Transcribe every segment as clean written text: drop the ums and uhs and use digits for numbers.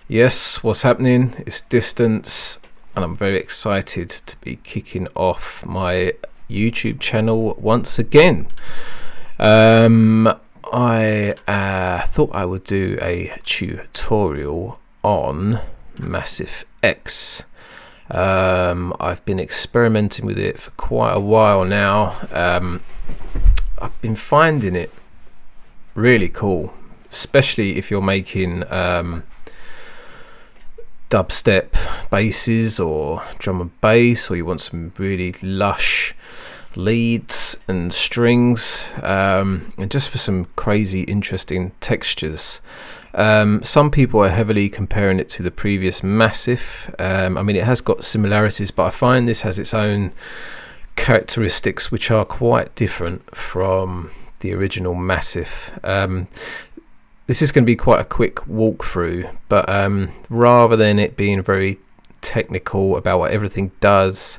Yes, what's happening? It's Distance, and I'm very excited to be kicking off my YouTube channel once again. I thought I would do a tutorial on Massive X. I've been experimenting with it for quite a while now. I've been finding it really cool, especially if you're making dubstep basses or drum and bass, or you want some really lush leads and strings, and just for some crazy interesting textures. Some people are heavily comparing it to the previous Massive. I mean, it has got similarities, but I find this has its own characteristics which are quite different from the original Massive. This is going to be quite a quick walkthrough, but rather than it being very technical about what everything does,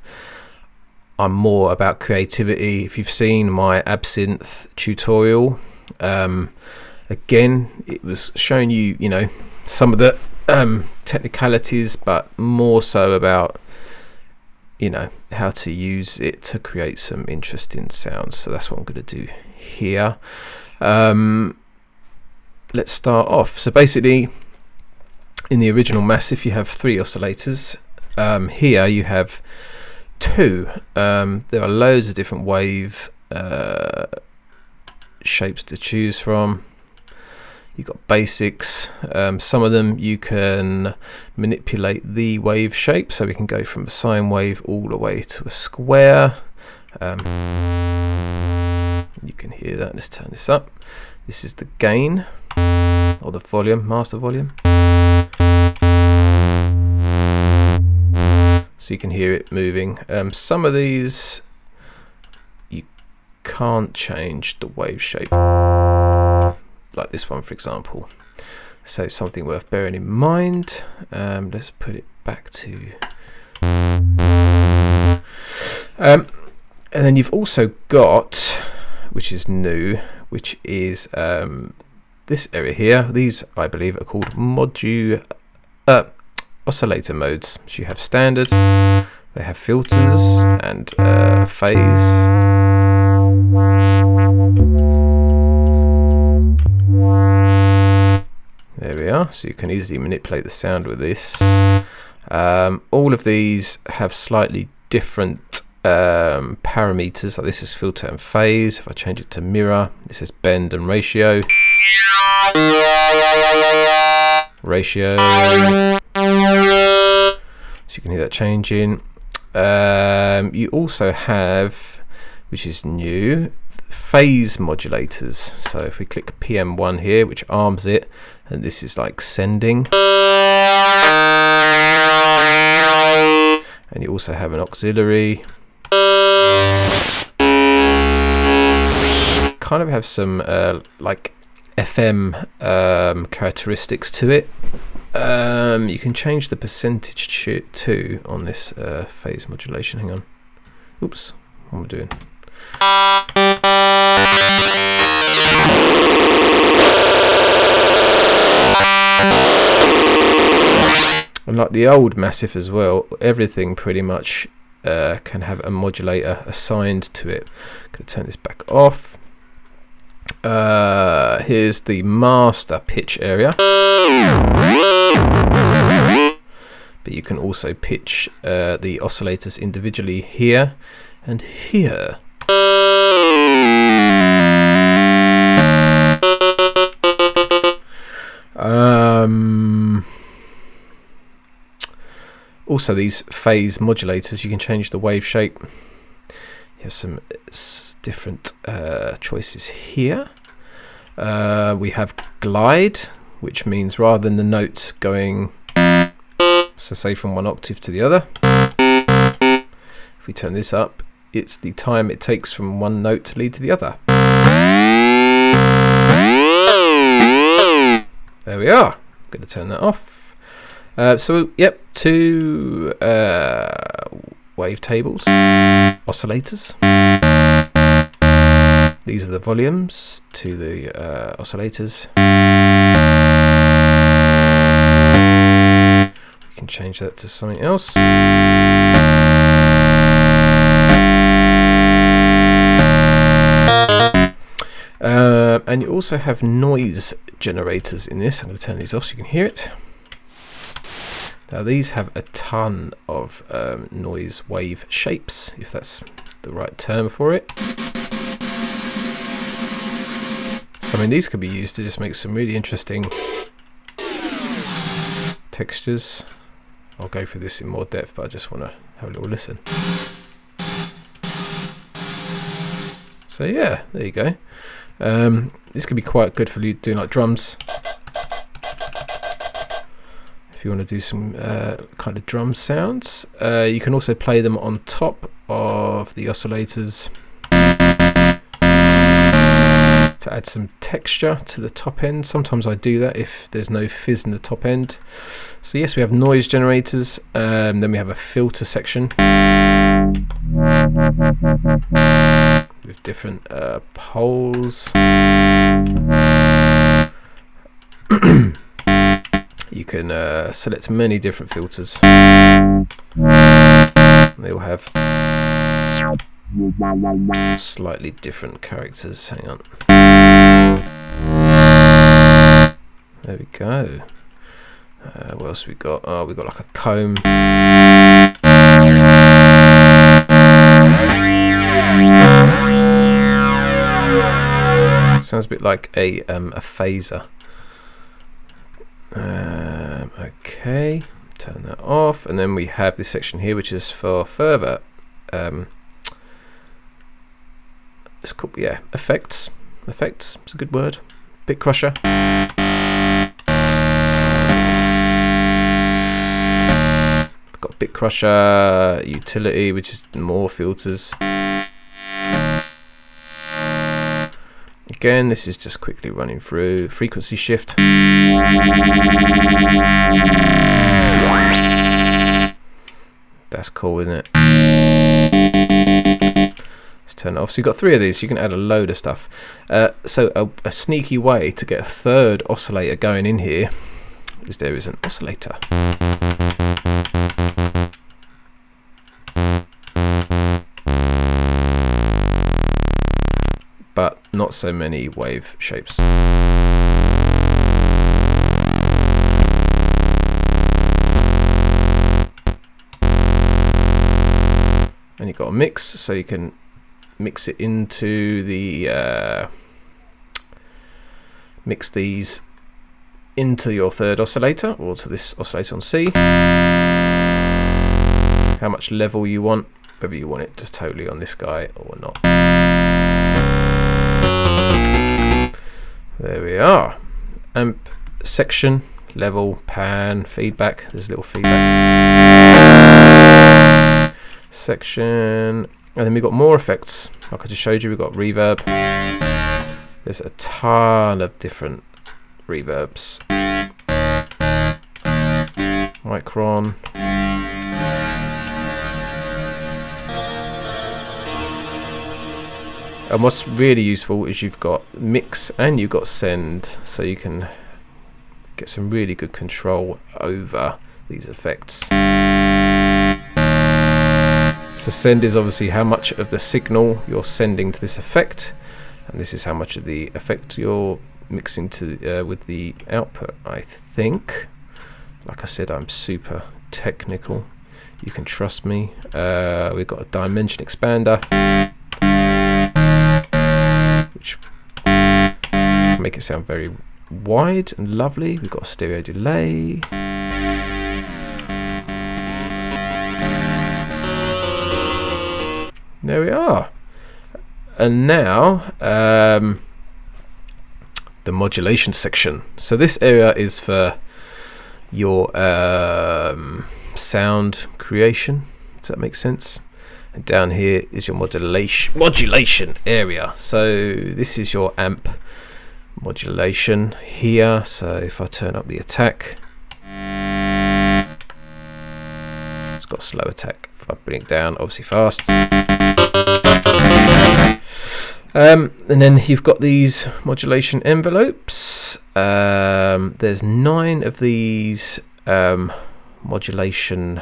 I'm more about creativity. If you've seen my Absinthe tutorial, again, it was showing you, some of the technicalities, but more so about, how to use it to create some interesting sounds. So that's what I'm going to do here. Let's start off. So basically, in the original Massive, you have 3 oscillators. Here you have 2. There are loads of different wave shapes to choose from. You've got basics. Some of them you can manipulate the wave shape, so we can go from a sine wave all the way to a square. You can hear that. Let's turn this up. This is the gain, or the volume, master volume. So you can hear it moving. Some of these you can't change the wave shape, like this one for example. So something worth bearing in mind. Let's put it back to and then you've also got, which is new, which is this area here. These, I believe, are called Oscillator Modes. So you have standard, they have filters, and phase. There we are. So you can easily manipulate the sound with this. All of these have slightly different parameters. Like this is filter and phase. If I change it to mirror, this is bend and ratio. So you can hear that changing. You also have, which is new, phase modulators. So if we click PM1 here, which arms it, and this is like sending. And you also have an auxiliary. Kind of have some like FM characteristics to it. You can change the percentage too on this phase modulation. Hang on. Oops, what am I doing? And like the old Massive as well, everything pretty much can have a modulator assigned to it. I'm going to turn this back off. Here's the master pitch area, but you can also pitch the oscillators individually here and here. Also, these phase modulators, you can change the wave shape. You have some different choices here. We have glide, which means rather than the note going, so say from one octave to the other, if we turn this up, it's the time it takes from one note to lead to the other. There we are. I'm going to turn that off. So yep, 2 wavetables, oscillators. These are the volumes to the oscillators. change that to something else. And you also have noise generators in this. I'm going to turn these off so you can hear it. Now these have a ton of noise wave shapes, if that's the right term for it. So I mean, these could be used to just make some really interesting textures. I'll go through this in more depth, but I just want to have a little listen. So yeah, there you go. This could be quite good for doing like drums. If you want to do some kind of drum sounds, you can also play them on top of the oscillators to add some texture to the top end. Sometimes I do that if there's no fizz in the top end. So yes, we have noise generators, then we have a filter section with different poles. You can select many different filters. They all have slightly different characters. Hang on. There we go. What else we got? Oh, we got like a comb. Sounds a bit like a phaser. Okay, turn that off, and then we have this section here, which is for further. It's called effects. Effects. It's a good word. Bit crusher. We've got bit crusher utility, which is more filters. Again, this is just quickly running through. Frequency shift. That's cool, isn't it? Let's turn it off. So you've got 3 of these. You can add a load of stuff. So a sneaky way to get a third oscillator going in here is there is an oscillator. But not so many wave shapes. And you've got a mix, so you can mix it into the mix these into your third oscillator, or to this oscillator on C. How much level you want, whether you want it just totally on this guy or not. There we are. Amp section, level, pan, feedback. There's a little feedback section, and then we've got more effects. Like I just showed you, we've got reverb. There's a ton of different reverbs. Micron. And what's really useful is you've got mix and you've got send, so you can get some really good control over these effects. So send is obviously how much of the signal you're sending to this effect, and this is how much of the effect you're mixing to with the output, I think. Like I said, I'm super technical. You can trust me. We've got a dimension expander, which make it sound very wide and lovely. We've got a stereo delay. There we are. And now the modulation section. So this area is for your sound creation. Does that make sense? And down here is your modulation area. So this is your amp modulation here. So if I turn up the attack, it's got slow attack. If I bring it down, obviously fast. And then you've got these modulation envelopes. There's 9 of these modulation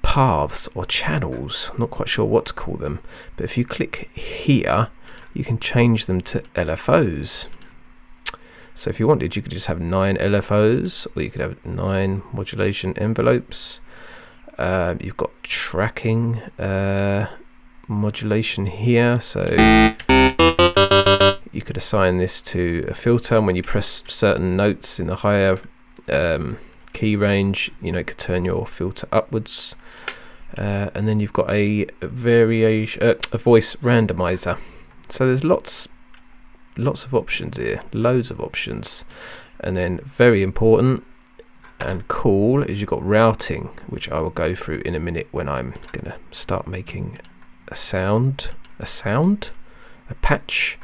paths or channels. I'm not quite sure what to call them, but if you click here, you can change them to LFOs. So if you wanted, you could just have 9 LFOs, or you could have 9 modulation envelopes. You've got tracking modulation here, so you could assign this to a filter, and when you press certain notes in the higher key range, you know, it could turn your filter upwards. And then you've got a variation, a voice randomizer. So there's lots of options here, loads of options. And then very important and cool is you've got routing, which I will go through in a minute when I'm gonna start making a patch.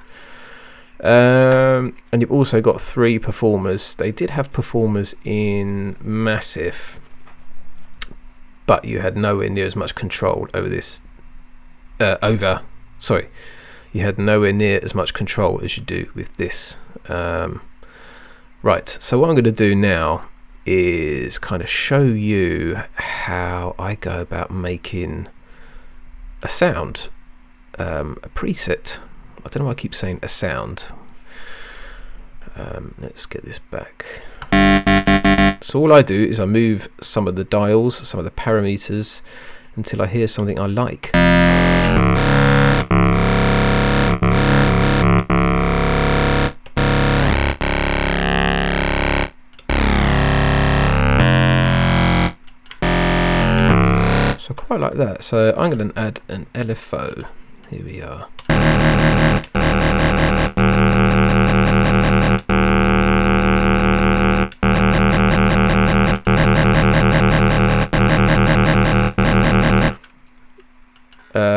And you've also got 3 performers. They did have performers in Massive, but you had nowhere near as much control over this. You had nowhere near as much control as you do with this. Right, so what I'm going to do now is kind of show you how I go about making a sound, a preset. I don't know why I keep saying a sound. Let's get this back. So all I do is I move some of the dials, some of the parameters, until I hear something I like. So I quite like that. So I'm going to add an LFO. Here we are.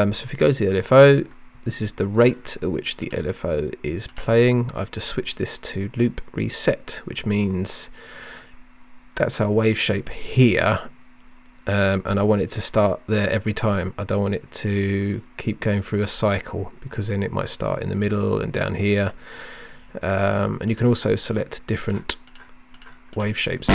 So if you go to the LFO, this is the rate at which the LFO is playing. I've just switched this to loop reset, which means that's our wave shape here, and I want it to start there every time. I don't want it to keep going through a cycle, because then it might start in the middle and down here. And you can also select different wave shapes.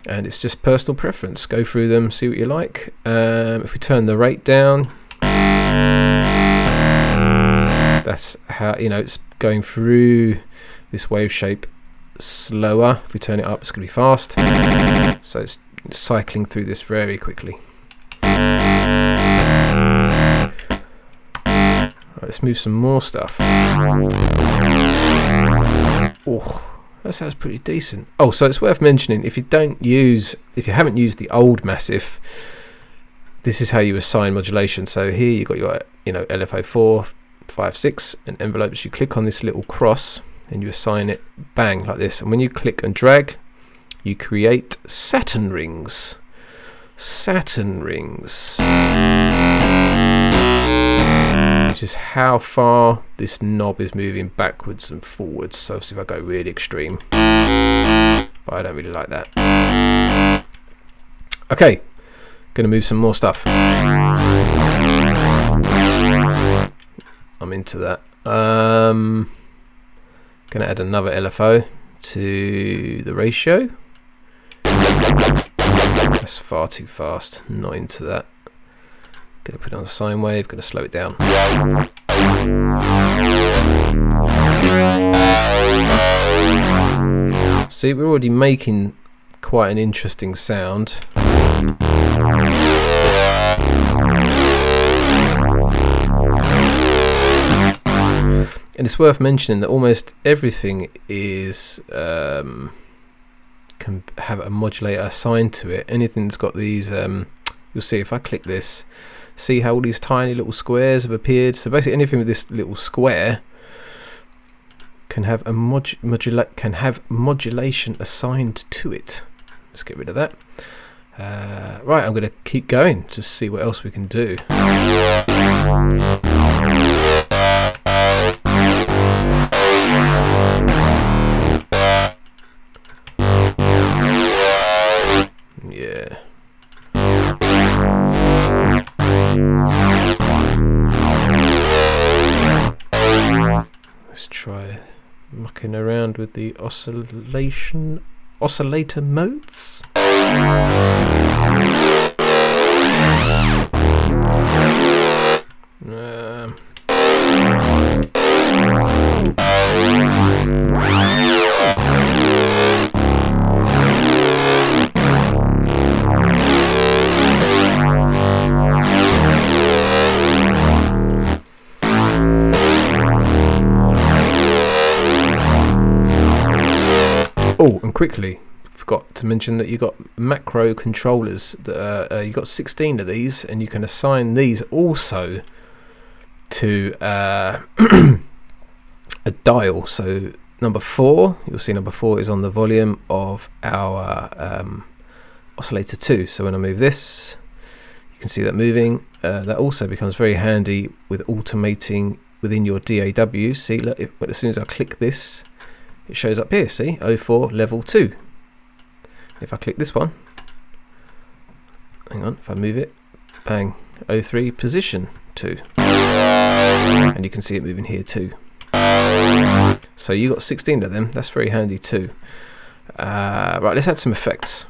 And it's just personal preference. Go through them, see what you like. If we turn the rate down, that's how, you know, it's going through this wave shape slower. If we turn it up, it's going to be fast. So it's cycling through this very quickly. Right, let's move some more stuff. Oh, that sounds pretty decent. Oh, so it's worth mentioning, if you haven't used the old Massive, this is how you assign modulation. So here you've got your, you know, LFO 4, 5, 6, and envelopes. You click on this little cross and you assign it, bang, like this. And when you click and drag, you create Saturn rings. Saturn rings, which is how far this knob is moving backwards and forwards. So if I go really extreme, but I don't really like that. Okay, gonna move some more stuff. I'm into that. Gonna add another LFO to the ratio. That's far too fast, not into that. Gonna put it on a sine wave, gonna slow it down. See, we're already making quite an interesting sound. And it's worth mentioning that almost everything is can have a modulator assigned to it. Anything that's got these, you'll see if I click this, see how all these tiny little squares have appeared. So basically anything with this little square can have a modulation assigned to it. Let's get rid of that. Right, I'm going to keep going to see what else we can do. Yeah. Let's try mucking around with the oscillator modes. Oh, and quickly, forgot to mention that you got macro controllers. That you got 16 of these, and you can assign these also to a dial. So number 4, you'll see number 4 is on the volume of our oscillator 2. So when I move this, you can see that moving. That also becomes very handy with automating within your DAW. See, look, as soon as I click this, it shows up here, see, 04 level 2. If I click this one, hang on, if I move it, bang, 03 position 2. And you can see it moving here too. So you got 16 of them, that's very handy too. Right, let's add some effects.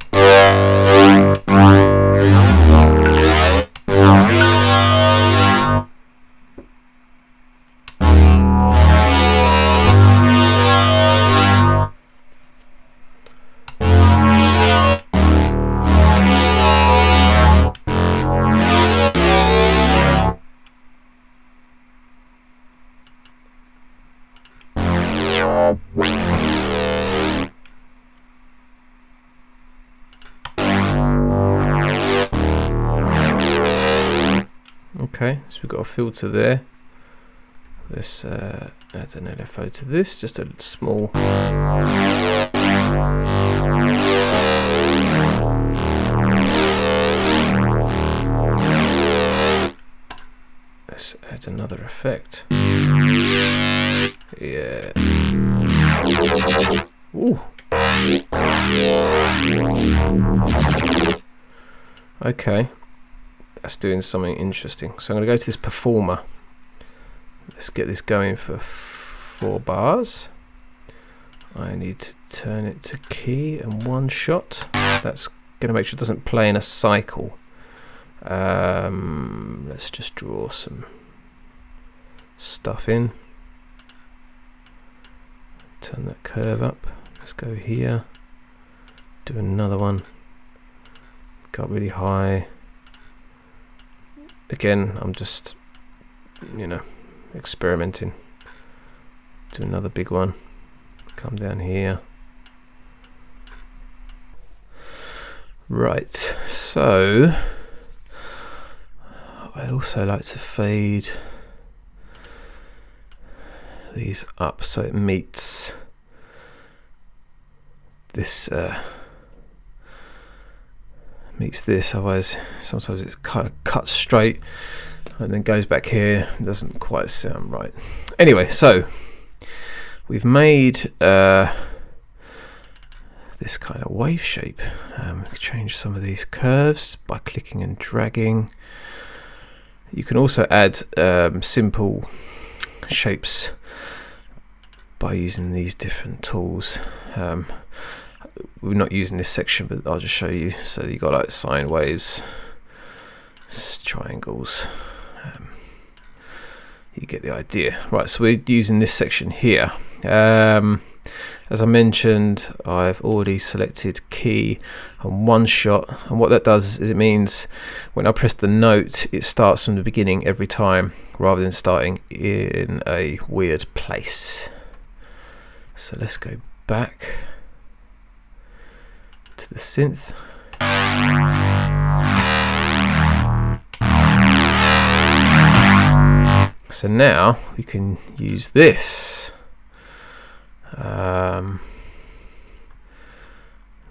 Okay, so we've got a filter there. Let's add an LFO to this, just a small. Let's add another effect. Yeah. Ooh. Okay. That's doing something interesting. So I'm going to go to this performer. Let's get this going for 4 bars. I need to turn it to key and 1 shot. That's going to make sure it doesn't play in a cycle. Let's just draw some stuff in. Turn that curve up. Let's go here. Do another one. Got really high. Again, I'm just, experimenting. Do another big one. Come down here. Right, so I also like to fade these up so it meets this otherwise sometimes it kind of cuts straight and then goes back here. It doesn't quite sound right. Anyway, so we've made this kind of wave shape. We can change some of these curves by clicking and dragging. You can also add simple shapes by using these different tools. We're not using this section, but I'll just show you. So you got like sine waves, triangles. You get the idea, right? So we're using this section here. As I mentioned, I've already selected key and 1 shot, and what that does is it means when I press the note, it starts from the beginning every time, rather than starting in a weird place. So let's go back to the synth. So now we can use this.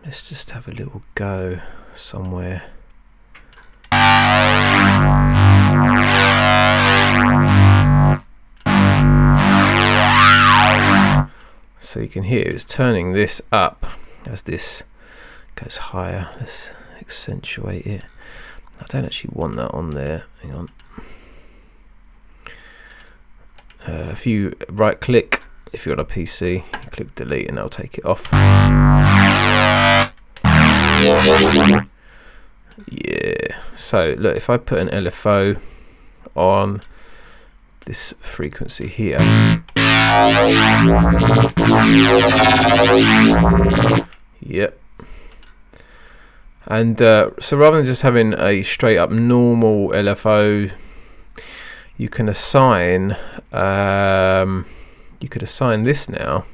Let's just have a little go somewhere. So you can hear it's turning this up as this goes higher. Let's accentuate it. I don't actually want that on there. Hang on. If you right click if you're on a PC, click delete and that'll take it off. Yeah, so look, if I put an LFO on this frequency here, yep, and so rather than just having a straight up normal LFO, you can assign this now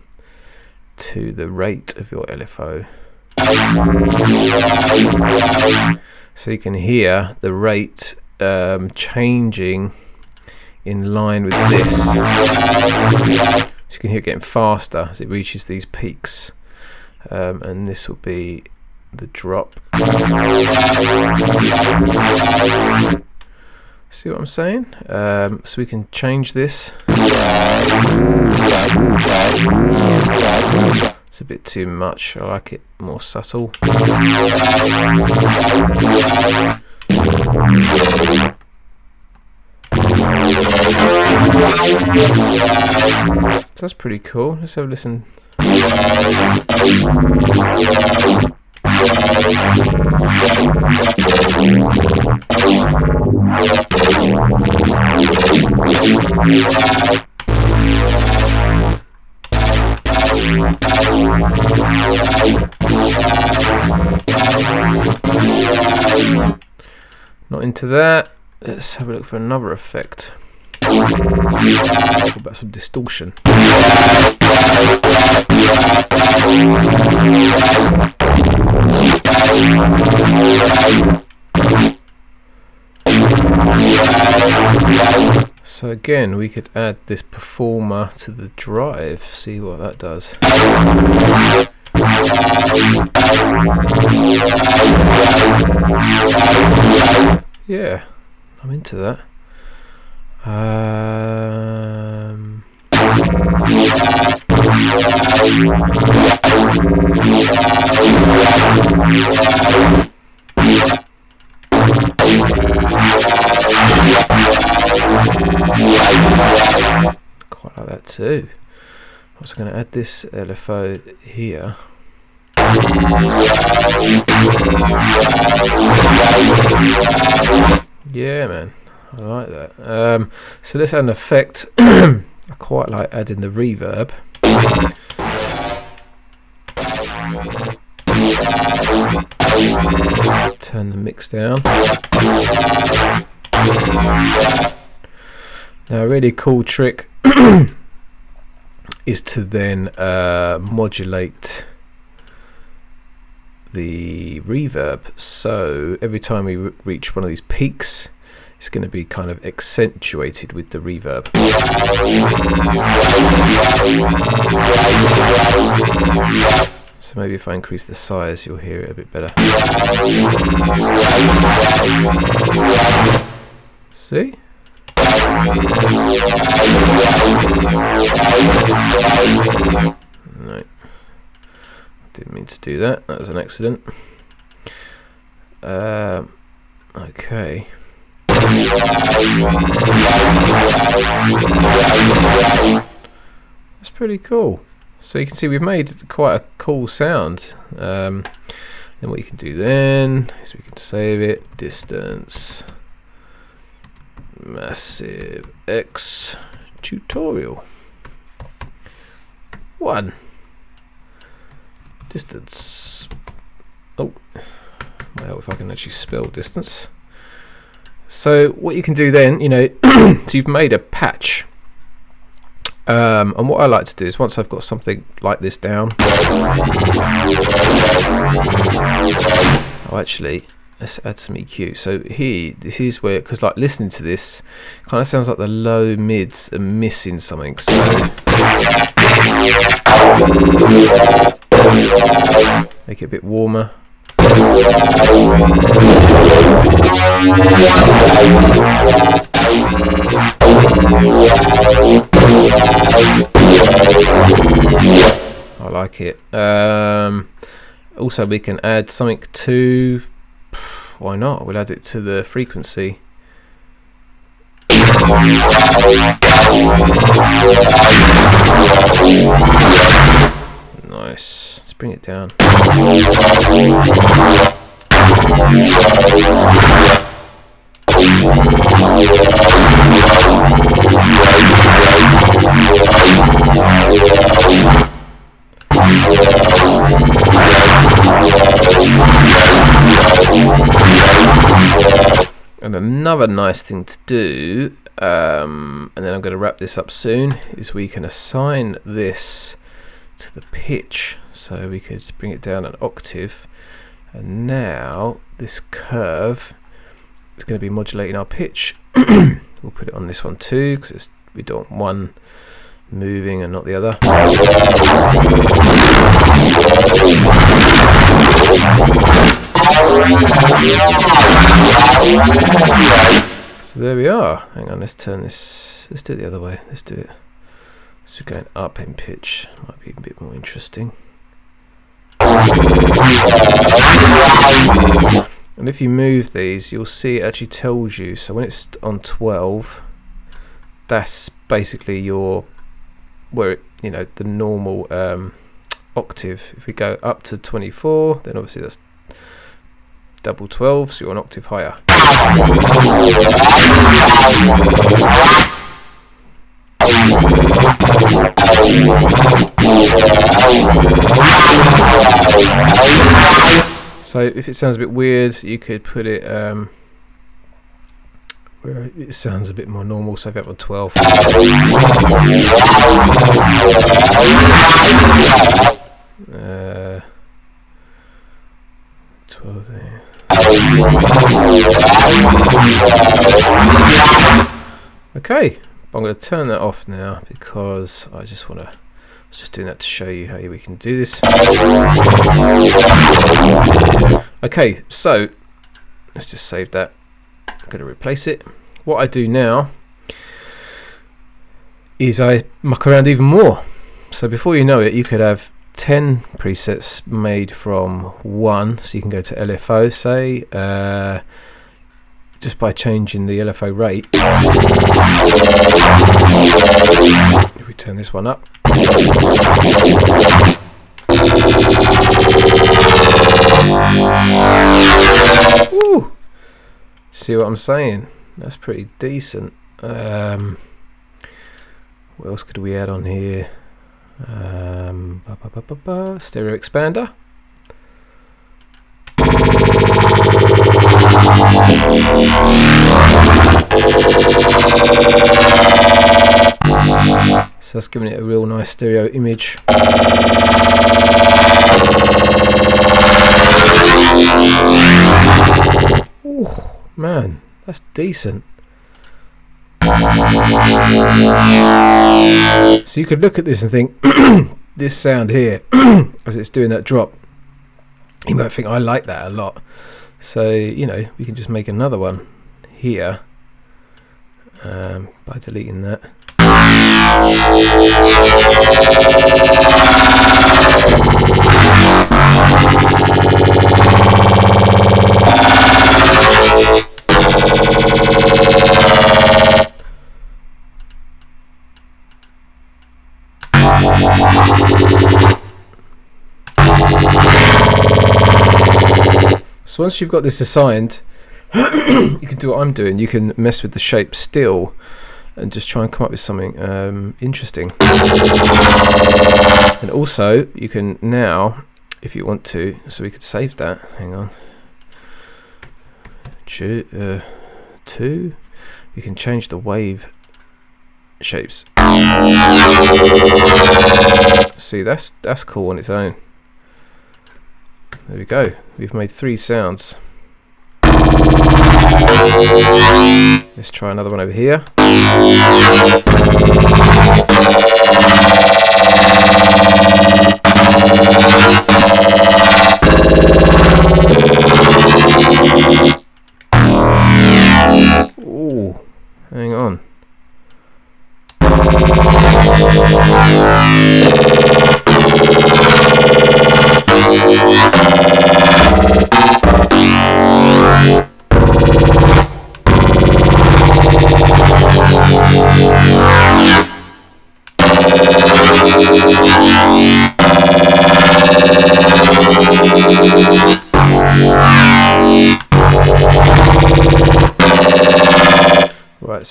to the rate of your LFO. So you can hear the rate changing in line with this. So you can hear it getting faster as it reaches these peaks, and this will be the drop. See what I'm saying? So we can change this. It's a bit too much. I like it more subtle. So that's pretty cool. Let's have a listen. Not into that. Let's have a look for another effect. Talk about some distortion. So again, we could add this performer to the drive, see what that does. Yeah, I'm into that. Quite like that too. I'm also going to add this LFO here. Yeah, man, I like that. So let's add an effect. I quite like adding the reverb. Turn the mix down. Now a really cool trick is to then modulate the reverb, so every time we reach one of these peaks, it's going to be kind of accentuated with the reverb. So maybe if I increase the size, you'll hear it a bit better. See? No, didn't mean to do that. That was an accident. Okay. That's pretty cool. So you can see we've made quite a cool sound. Then what you can do then is we can save it. Distance. Massive X tutorial 1. Distance. Oh, well, if I can actually spell distance. So what you can do then, you know, so you've made a patch, and what I like to do is once I've got something like this down, oh, actually, let's add some EQ. So here, this is where, because like listening to this, kind of sounds like the low mids are missing something. So make it a bit warmer. I like it. Also, we can add something to. Why not? We'll add it to the frequency. down. And another nice thing to do, and then I'm going to wrap this up soon, is we can assign this to the pitch. So we could bring it down an octave, and now this curve is going to be modulating our pitch. We'll put it on this one too, because we don't want one moving and not the other. So there we are. Hang on, let's turn this, let's do it the other way. Let's do it. So we're going up in pitch, might be a bit more interesting. And if you move these, you'll see it actually tells you. So when it's on 12, that's basically your, where it, you know, the normal octave. If we go up to 24, then obviously that's double 12, so you're an octave higher. So if it sounds a bit weird, you could put it where it sounds a bit more normal. So if you have on 12. 12 there. Okay, I'm going to turn that off now because I just want to. I was just doing that to show you how we can do this. Okay, so let's just save that. I'm going to replace it. What I do now is I muck around even more. So before you know it, you could have 10 presets made from 1, so you can go to LFO, say, just by changing the LFO rate. If we turn this one up, ooh, see what I'm saying? That's pretty decent. What else could we add on here? Stereo expander. So that's giving it a real nice stereo image. Ooh, man, that's decent. So you could look at this and think, this sound here, as it's doing that drop, you might think, I like that a lot. So, you know, we can just make another one here by deleting that. So once you've got this assigned, you can do what I'm doing. You can mess with the shape still and just try and come up with something interesting. And also you can now, if you want to, so we could save that, hang on, 2, you can change the wave shapes. See, that's cool on its own. There we go, we've made 3 sounds. Let's try another one over here. Ooh, hang on.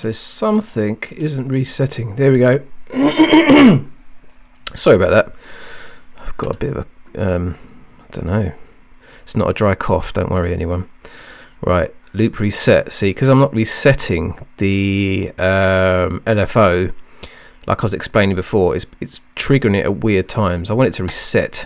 so something isn't resetting. There we go. Sorry about that. I've got a bit of a I don't know, it's not a dry cough, don't worry anyone. Right, loop reset. See, because I'm not resetting the LFO like I was explaining before, it's triggering it at weird times. I want it to reset.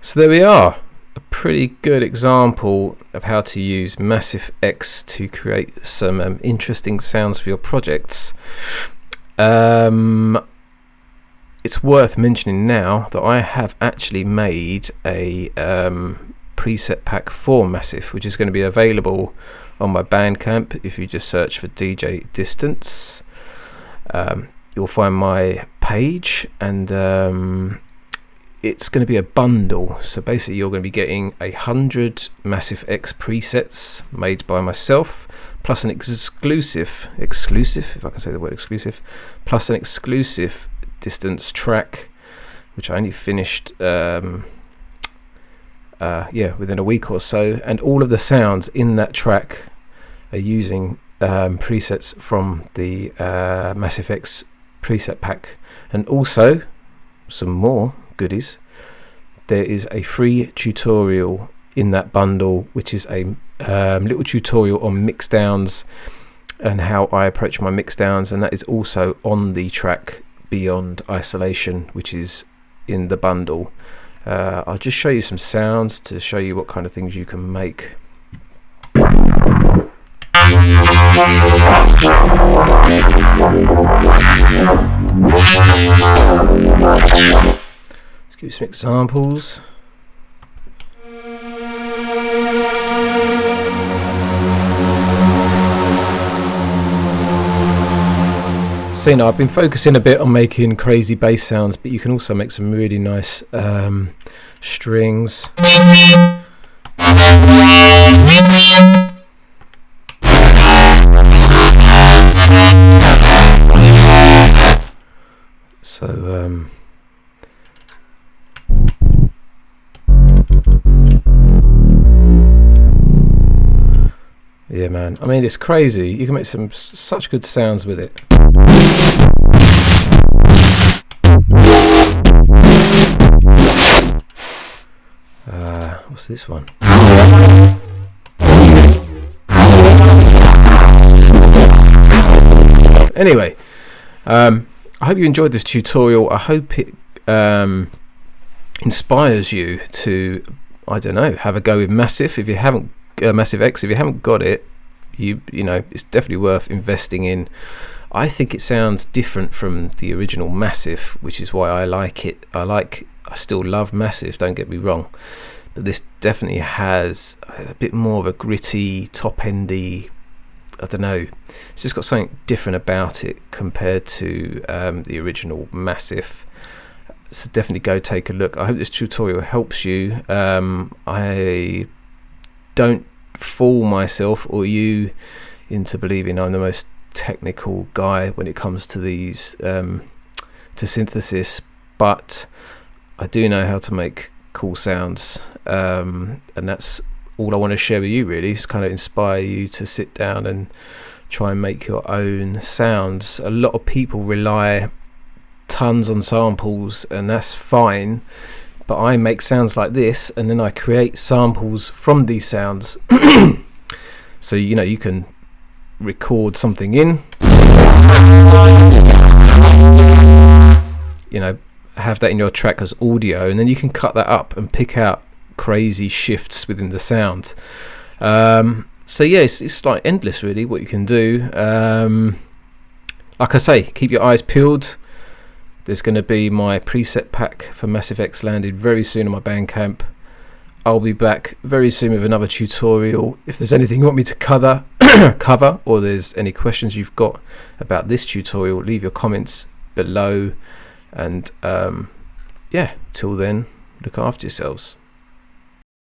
So there we are, a pretty good example of how to use Massive X to create some interesting sounds for your projects. It's worth mentioning now that I have actually made a preset pack for Massive, which is going to be available on my Bandcamp. If you just search for DJ Distance, you'll find my page, and it's going to be a bundle. So basically you're going to be getting 100 Massive X presets made by myself, plus an exclusive, if I can say the word exclusive, plus an exclusive Distance track, which I only finished within a week or so, and all of the sounds in that track are using presets from the Massive X preset pack. And also some more goodies. There is a free tutorial in that bundle, which is a little tutorial on mixdowns and how I approach my mixdowns, and that is also on the track Beyond Isolation, which is in the bundle. I'll just show you some sounds to show you what kind of things you can make. Let's give you some examples. So, you know, I've been focusing a bit on making crazy bass sounds, but you can also make some really nice strings. So yeah, man, I mean, it's crazy. You can make some such good sounds with it. What's this one? Anyway, I hope you enjoyed this tutorial. I hope it inspires you to, I don't know, have a go with Massive. If you haven't Massive X, if you haven't got it, you know, it's definitely worth investing in. I think it sounds different from the original Massive, which is why I like it. I still love Massive, don't get me wrong, but this definitely has a bit more of a gritty, top-endy, I don't know, it's just got something different about it compared to the original Massive. So definitely go take a look. I hope this tutorial helps you. I don't fool myself or you into believing I'm the most technical guy when it comes to these to synthesis, but I do know how to make cool sounds, and that's all I want to share with you, really, is kind of inspire you to sit down and try and make your own sounds. A lot of people rely tons on samples, and that's fine, but I make sounds like this and then I create samples from these sounds. So, you know, you can record something in, you know, have that in your track as audio, and then you can cut that up and pick out crazy shifts within the sound. So yeah, it's like endless, really, what you can do. Like I say, keep your eyes peeled. There's going to be my preset pack for Massive X landed very soon on my Bandcamp. I'll be back very soon with another tutorial. If there's anything you want me to cover or there's any questions you've got about this tutorial, leave your comments below. And yeah, till then, look after yourselves.